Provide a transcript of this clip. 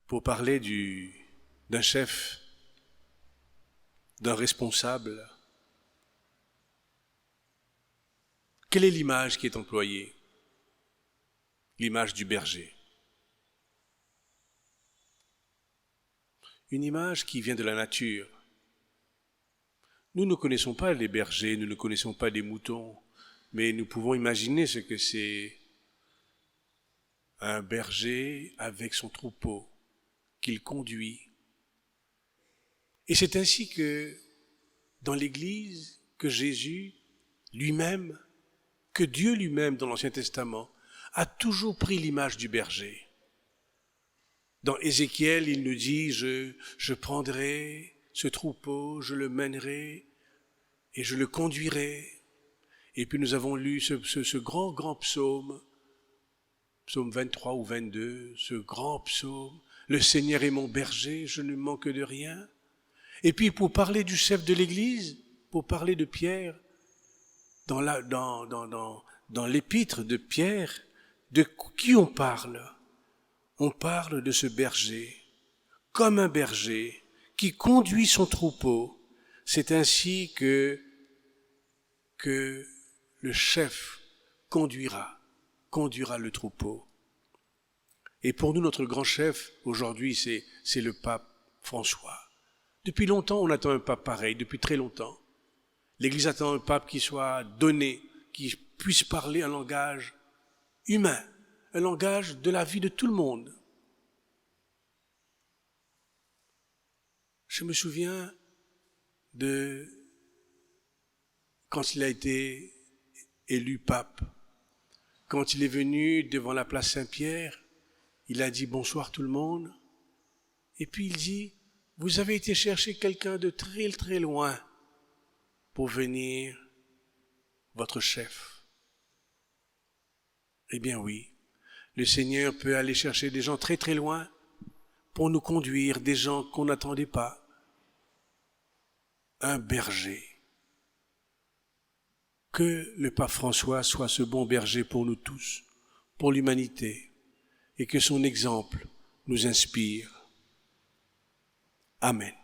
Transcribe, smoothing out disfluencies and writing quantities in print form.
pour parler d'un chef, d'un responsable. Quelle est l'image qui est employée? L'image du berger. Une image qui vient de la nature. Nous ne connaissons pas les bergers, nous ne connaissons pas les moutons, mais nous pouvons imaginer ce que c'est un berger avec son troupeau qu'il conduit. Et c'est ainsi que dans l'Église, que Jésus lui-même, que Dieu lui-même dans l'Ancien Testament, a toujours pris l'image du berger. Dans Ézéchiel, il nous dit, je prendrai ce troupeau, je le mènerai et je le conduirai. Et puis nous avons lu ce grand psaume, psaume 23 ou 22, ce grand psaume, le Seigneur est mon berger, je ne manque de rien. Et puis pour parler du chef de l'Église, pour parler de Pierre, dans l'épître de Pierre, de qui on parle? On parle de ce berger, comme un berger qui conduit son troupeau. C'est ainsi que le chef conduira le troupeau. Et pour nous, notre grand chef, aujourd'hui, c'est le pape François. Depuis longtemps, on attend un pape pareil, depuis très longtemps. L'Église attend un pape qui soit donné, qui puisse parler un langage humain, un langage de la vie de tout le monde. Je me souviens de quand il a été élu pape, quand il est venu devant la place Saint-Pierre, il a dit bonsoir tout le monde, et puis il dit, vous avez été chercher quelqu'un de très très loin pour venir, votre chef. Eh bien oui, le Seigneur peut aller chercher des gens très très loin pour nous conduire, des gens qu'on n'attendait pas. Un berger. Que le pape François soit ce bon berger pour nous tous, pour l'humanité, et que son exemple nous inspire. Amen.